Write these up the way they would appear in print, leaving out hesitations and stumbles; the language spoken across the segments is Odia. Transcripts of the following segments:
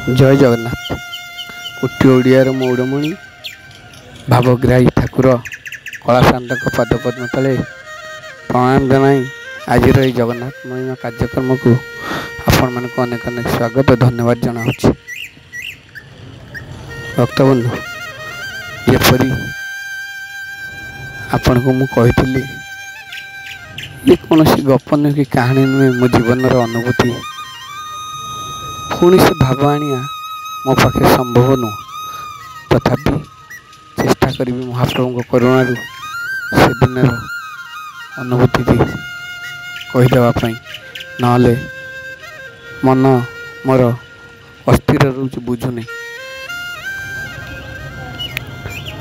ଜୟ ଜଗନ୍ନାଥ। କୋଟି ଓଡ଼ିଆର ମୌଡ଼ମଣି ଭାବଗ୍ରାହୀ ଠାକୁର କଳାଶାନ୍ତଙ୍କ ପାଦପଦ୍ମ ତଳେ ପ୍ରଣାମ ଜଣାଇ ଆଜିର ଏହି ଜଗନ୍ନାଥମୟ କାର୍ଯ୍ୟକ୍ରମକୁ ଆପଣମାନଙ୍କୁ ଅନେକ ଅନେକ ସ୍ୱାଗତ ଧନ୍ୟବାଦ ଜଣାଉଛି। ଭକ୍ତବନ୍ଧୁ, ଯେପରି ଆପଣଙ୍କୁ ମୁଁ କହିଥିଲି, ଏ କୌଣସି ଗପ ନୁହେଁ କି କାହାଣୀ ନୁହେଁ, ମୋ ଜୀବନର ଅନୁଭୂତି। ପୁଣି ସେ ଭାବ ଆଣିବା ମୋ ପାଖରେ ସମ୍ଭବ ନୁହଁ, ତଥାପି ଚେଷ୍ଟା କରିବି ମହାପ୍ରଭୁଙ୍କ କରୁଣାରୁ ସେଦିନର ଅନୁଭୂତିଟି କହିଦେବା ପାଇଁ। ନହେଲେ ମନ ମୋର ଅସ୍ଥିର ରହୁଛି, ବୁଝୁନି।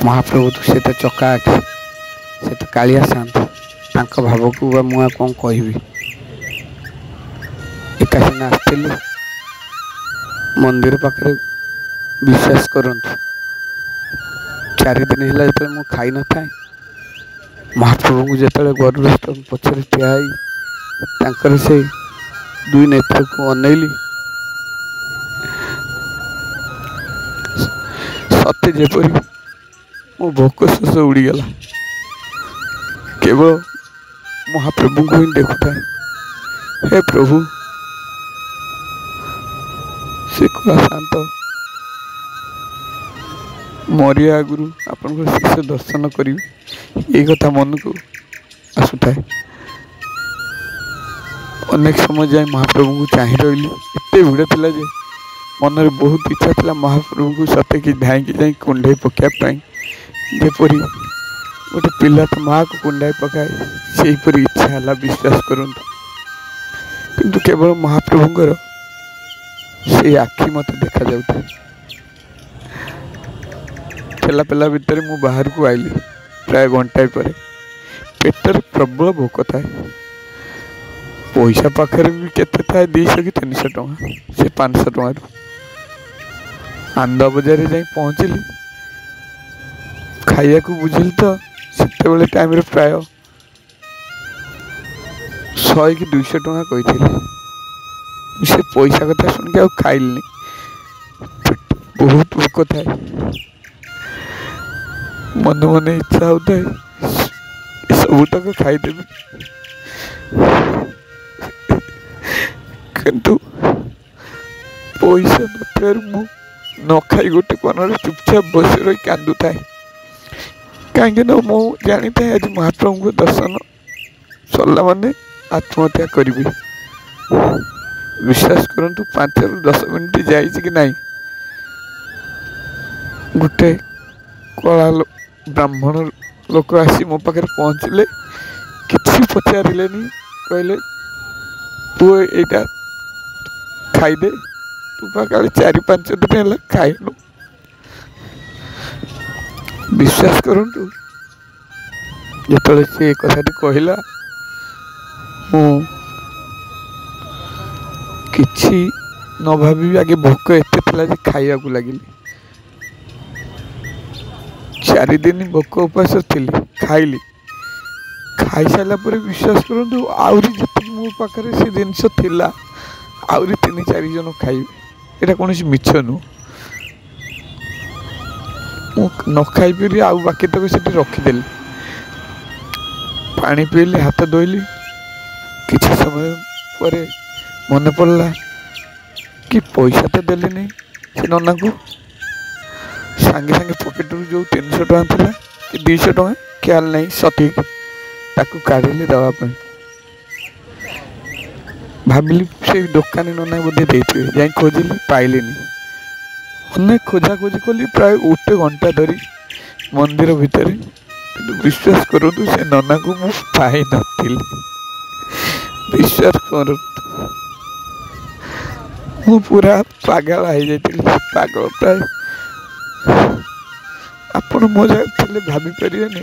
ମହାପ୍ରଭୁ ସେ ତ ଚକା ଆଖି, ସେ ତ କାଳିଆ ଶାନ୍ତ, ତାଙ୍କ ଭାବକୁ ବା ମୁଁ ଆଉ କ'ଣ କହିବି। ଏକା ସିନା ଆସିଥିଲି ମନ୍ଦିର ପାଖରେ, ବିଶ୍ୱାସ କରନ୍ତୁ 4 ଦିନ ହେଲା ଯେତେବେଳେ ମୁଁ ଖାଇନଥାଏ, ମହାପ୍ରଭୁଙ୍କୁ ଯେତେବେଳେ ଗରୁଡ଼ ପଛରେ ଠିଆ ହେଇ ତାଙ୍କର ସେ 2 ନେତ୍ରକୁ ଅନେଇଲି, ସତେ ଯେପରି ମୋ ଭୋକ ଶୋଷ ଉଡ଼ିଗଲା। କେବଳ ମହାପ୍ରଭୁଙ୍କୁ ହିଁ ଦେଖୁଥାଏ। ହେ ପ୍ରଭୁ, ସେ କଳା ଶାନ୍ତ, ମରିବା ଆଗରୁ ଆପଣଙ୍କର ଶେଷ ଦର୍ଶନ କରିବି, ଏଇ କଥା ମନକୁ ଆସୁଥାଏ। ଅନେକ ସମୟ ଯାଏ ମହାପ୍ରଭୁଙ୍କୁ ଚାହିଁ ରହିଲି। ଏତେ ଭିଡ଼ ଥିଲା ଯେ ମନରେ ବହୁତ ଇଚ୍ଛା ଥିଲା ମହାପ୍ରଭୁଙ୍କୁ ସତେକି ଧାଇଁକି ଯାଇ କୁଣ୍ଢାଇ ପକାଇବା ପାଇଁ। ଯେପରି ଗୋଟେ ପିଲା ତ ମାଆକୁ କୁଣ୍ଢାଇ ପକାଏ, ସେହିପରି ଇଚ୍ଛା ହେଲା, ବିଶ୍ୱାସ କରନ୍ତୁ। କିନ୍ତୁ କେବଳ ମହାପ୍ରଭୁଙ୍କର ସେଇ ଆଖି ମୋତେ ଦେଖାଯାଉଥାଏ। ଠେଲାପେଲା ଭିତରେ ମୁଁ ବାହାରକୁ ଆଇଲି ପ୍ରାୟ ଘଣ୍ଟାଏ ପରେ। ପେଟରେ ପ୍ରବଳ ଭୋକ ଥାଏ। ପଇସା ପାଖରେ ବି କେତେ ଥାଏ, 200 କି 300 ଟଙ୍କା, ସେ 500 ଟଙ୍କାରୁ। ଆନନ୍ଦ ବଜାରରେ ଯାଇ ପହଞ୍ଚିଲି। ଖାଇବାକୁ ବୁଝିଲି ତ ସେତେବେଳେ ଟାଇମ୍ରେ ପ୍ରାୟ 100 କି 200 ଟଙ୍କା କହିଥିଲି। ସେ ପଇସା କଥା ଶୁଣିକି ଆଉ ଖାଇଲିନି। ବହୁତ ଭୋକ ଥାଏ। ମନେ ମନେ ଇଚ୍ଛା ହେଉଥାଏ ସବୁତକ ଖାଇଦେବି, କିନ୍ତୁ ପଇସା ନଥିବାରୁ ମୁଁ ନ ଖାଇ ଗୋଟେ କୋଣରେ ଚୁପଚାପ ବସି ରହି କାନ୍ଦୁଥାଏ। କାହିଁକିନା ମୁଁ ଜାଣିଥାଏ ଆଜି ମହାପ୍ରଭୁଙ୍କ ଦର୍ଶନ ସରିଲା ମାନେ ଆତ୍ମହତ୍ୟା କରିବି। ବିଶ୍ୱାସ କରନ୍ତୁ, 5ରୁ 10 ମିନିଟ୍ ଯାଇଛି କି ନାହିଁ, ଗୋଟେ କଳା ବ୍ରାହ୍ମଣ ଲୋକ ଆସି ମୋ ପାଖରେ ପହଞ୍ଚିଲେ। କିଛି ପଚାରିଲେନି, କହିଲେ ପୁଅ ଏଇଟା ଖାଇଦେ, ତୁ ବା କାଳେ 4-5 ଦିନ ହେଲା ଖାଇନୁ। ବିଶ୍ୱାସ କରନ୍ତୁ, ଯେତେବେଳେ ସେ କଥାଟି କହିଲା, ମୁଁ କିଛି ନ ଭାବିବି ଆଗେ ଭୋକ ଏତେ ଥିଲା ଯେ ଖାଇବାକୁ ଲାଗିଲି। 4 ଦିନ ଭୋକ ଉପାସ ଥିଲି, ଖାଇଲି। ଖାଇସାରିଲା ପରେ ବିଶ୍ୱାସ କରନ୍ତୁ, ଆହୁରି ଯେତିକି ମୋ ପାଖରେ ସେ ଜିନିଷ ଥିଲା, ଆହୁରି 3-4 ଜଣ ଖାଇବେ। ଏଇଟା କୌଣସି ମିଛ ନୁହଁ। ମୁଁ ନ ଖାଇପାରିଲି, ଆଉ ବାକି ତକ ସେଠି ରଖିଦେଲି। ପାଣି ପିଇଲି, ହାତ ଧୋଇଲି। କିଛି ସମୟ ପରେ ମନେ ପଡ଼ିଲା କି ପଇସା ତ ଦେଲିନି ସେ ନନାକୁ। ସାଙ୍ଗେ ସାଙ୍ଗେ ପକେଟରୁ ଯେଉଁ 300 ଟଙ୍କା ଥିଲା କି 200 ଟଙ୍କା, ଖିଆଲ ନାହିଁ ସଠିକ୍, ତାକୁ କାଢ଼ିଲି ଦେବା ପାଇଁ। ଭାବିଲି ସେ ଦୋକାନୀ ନନା ବୋଧେ ଦେଇଥିବେ। ଯାଇ ଖୋଜିଲି, ପାଇଲିନି। ଅନେକ ଖୋଜାଖୋଜି କଲି ପ୍ରାୟ 1 ଘଣ୍ଟା ଧରି ମନ୍ଦିର ଭିତରେ, କିନ୍ତୁ ବିଶ୍ୱାସ କରନ୍ତୁ ସେ ନନାକୁ ମୁଁ ପାଇନଥିଲି। ବିଶ୍ୱାସ କରନ୍ତୁ, ମୁଁ ପୁରା ପାଗଳ ହେଇଯାଇଥିଲି। ପାଗଳ ପ୍ରାୟ। ଆପଣ ମୋ ଜାଗାରେ ଥିଲେ ଭାବିପାରିବେନି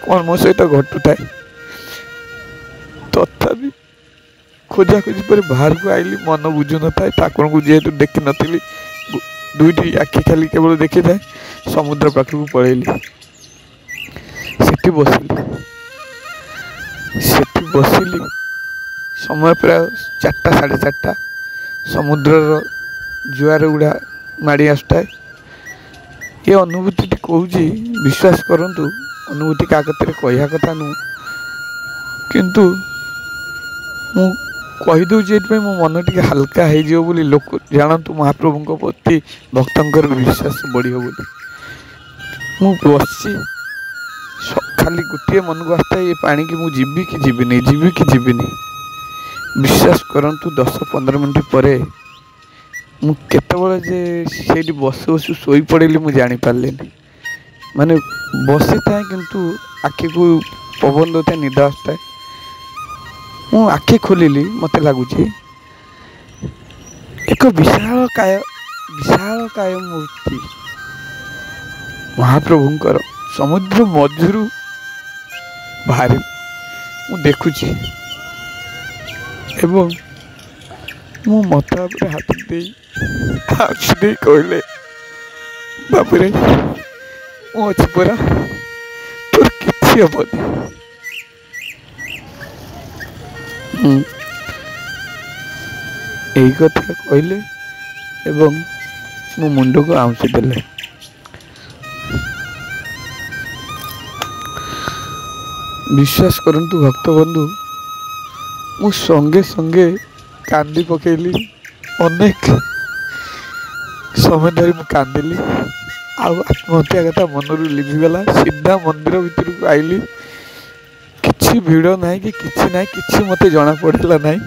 କ'ଣ ମୋ ସହିତ ଘଟୁଥାଏ। ତଥାପି ଖୋଜାଖୋଜି ପରେ ବାହାରକୁ ଆଇଲି। ମନ ବୁଝୁନଥାଏ, ଠାକୁରଙ୍କୁ ଯେହେତୁ ଦେଖିନଥିଲି, 2ଟି ଆଖି ଖାଲି କେବଳ ଦେଖିଥାଏ। ସମୁଦ୍ର ପାଖକୁ ପଳେଇଲି। ସେଠି ବସିଲି। ସମୟ ପ୍ରାୟ 4ଟା 4:30। ସମୁଦ୍ରର ଜୁଆର ଗୁଡ଼ା ମାଡ଼ି ଆସୁଥାଏ। ଏ ଅନୁଭୂତିଟି କହୁଛି, ବିଶ୍ୱାସ କରନ୍ତୁ, ଅନୁଭୂତି କାହା କତିରେ କହିବା କଥା ନୁହଁ, କିନ୍ତୁ ମୁଁ କହିଦେଉଛି ଏଥିପାଇଁ ମୋ ମନ ଟିକେ ହାଲକା ହେଇଯିବ ବୋଲି, ଲୋକ ଜାଣନ୍ତୁ ମହାପ୍ରଭୁଙ୍କ ପ୍ରତି ଭକ୍ତଙ୍କର ବିଶ୍ୱାସ ବଢ଼ିବ ବୋଲି। ମୁଁ ବସିଛି, ଖାଲି ଗୋଟିଏ ମନକୁ ଆସିଥାଏ, ଏ ପାଣିକି ମୁଁ ଯିବି କି ଯିବିନି, ଯିବି କି ଯିବିନି। ବିଶ୍ୱାସ କରନ୍ତୁ 10-15 ମିନିଟ୍ ପରେ ମୁଁ କେତେବେଳେ ଯେ ସେଇଠି ବସୁ ବସୁ ଶୋଇପଡ଼ିଲି ମୁଁ ଜାଣିପାରିଲିନି। ମାନେ ବସିଥାଏ କିନ୍ତୁ ଆଖିକୁ ପବନ ଦେଉଥାଏ, ନିଦ ଆସୁଥାଏ। ମୁଁ ଆଖି ଖୋଲିଲି, ମୋତେ ଲାଗୁଛି ଏକ ବିଶାଳକାୟ ମୂର୍ତ୍ତି ମହାପ୍ରଭୁଙ୍କର ସମୁଦ୍ର ମଝିରୁ ବାହାରି ମୁଁ ଦେଖୁଛି, ଏବଂ ମୁଁ ମଥା ଉପରେ ହାତ ଦେଇ କହିଲେ, ବାବୁରେ ମୁଁ ଅଛି ପରା, ତୋର କିଛି ହବନି। ଏହି କଥା କହିଲେ ଏବଂ ମୋ ମୁଣ୍ଡକୁ ଆଉଁସି ଦେଲେ। ବିଶ୍ୱାସ କରନ୍ତୁ ଭକ୍ତବନ୍ଧୁ, ମୁଁ ସଙ୍ଗେ ସଙ୍ଗେ କାନ୍ଦି ପକେଇଲି। ଅନେକ ସମୟ ଧରି ମୁଁ କାନ୍ଦିଲି, ଆଉ ଆତ୍ମହତ୍ୟା କଥା ମନରୁ ଲିଭିଗଲା। ସିଧା ମନ୍ଦିର ଭିତରକୁ ଆଇଲି। କିଛି ଭିଡ଼ ନାହିଁ କି କିଛି ନାହିଁ, କିଛି ମୋତେ ଜଣାପଡ଼ିଲା ନାହିଁ।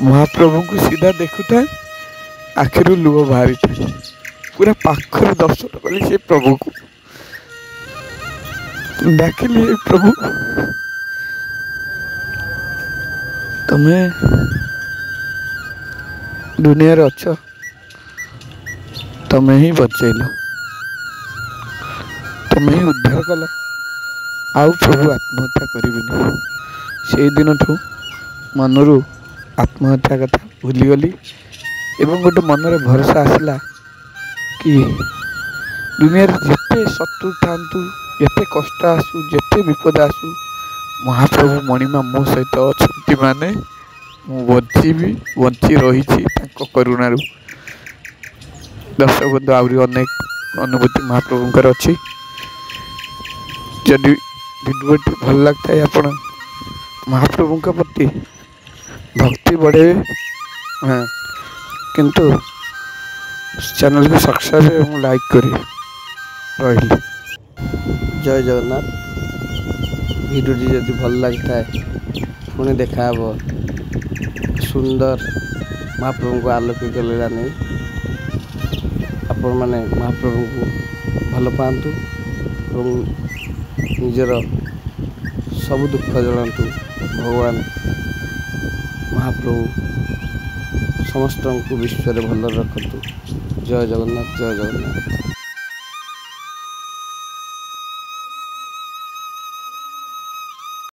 ମହାପ୍ରଭୁଙ୍କୁ ସିଧା ଦେଖୁଥାଏ, ଆଖିରୁ ଲୁହ ବାହାରିଥାଏ। ପୁରା ପାଖରୁ ଦର୍ଶନ କଲି ସେ ପ୍ରଭୁକୁ। ଡାକିଲି, ଏ ପ୍ରଭୁ, ତମେ ଦୁନିଆରେ ଅଛ, ତମେ ହିଁ ବଞ୍ଚେଇଲ, ତମେ ହିଁ ଉଦ୍ଧାର କଲ, ଆଉ ପ୍ରଭୁ ଆତ୍ମହତ୍ୟା କରିବିନି। ସେଇ ଦିନଠୁ ମନରୁ ଆତ୍ମହତ୍ୟା କଥା ଭୁଲିଗଲି ଏବଂ ଗୋଟେ ମନରେ ଭରସା ଆସିଲା କି ଦୁନିଆରେ ଯେତେ ଶତ୍ରୁ ଥାଆନ୍ତୁ, ଯେତେ କଷ୍ଟ ଆସୁ, ଯେତେ ବିପଦ ଆସୁ, ମହାପ୍ରଭୁ ମଣିମା ମୋ ସହିତ ଅଛନ୍ତି, ମାନେ ମୁଁ ବଞ୍ଚିବି, ବଞ୍ଚି ରହିଛି ତାଙ୍କ କରୁଣାରୁ। ଦର୍ଶକ ବନ୍ଧୁ, ଆହୁରି ଅନେକ ଅନୁଭୂତି ମହାପ୍ରଭୁଙ୍କର ଅଛି। ଯଦି ଭିଡ଼ିଓଟି ଭଲ ଲାଗିଥାଏ, ଆପଣ ମହାପ୍ରଭୁଙ୍କ ପ୍ରତି ଭକ୍ତି ବଢ଼େଇବେ, କିନ୍ତୁ ଚ୍ୟାନେଲକୁ ସବସ୍କ୍ରାଇବ୍ ଏବଂ ଲାଇକ୍ କରି ରହିଲି। ଜୟ ଜଗନ୍ନାଥ। ଭିଡ଼ିଓଟି ଯଦି ଭଲ ଲାଗିଥାଏ, ପୁଣି ଦେଖା ହେବ ସୁନ୍ଦର ମହାପ୍ରଭୁଙ୍କୁ ଆଲୋକିତ ଲୀଳା ନେଇ। ଆପଣମାନେ ମହାପ୍ରଭୁଙ୍କୁ ଭଲ ପାଆନ୍ତୁ ଏବଂ ନିଜର ସବୁ ଦୁଃଖ ଜଣାନ୍ତୁ। ଭଗବାନ ମହାପ୍ରଭୁ ସମସ୍ତଙ୍କୁ ବିଶ୍ୱରେ ଭଲରେ ରଖନ୍ତୁ। ଜୟ ଜଗନ୍ନାଥ, ଜୟ ଜଗନ୍ନାଥ।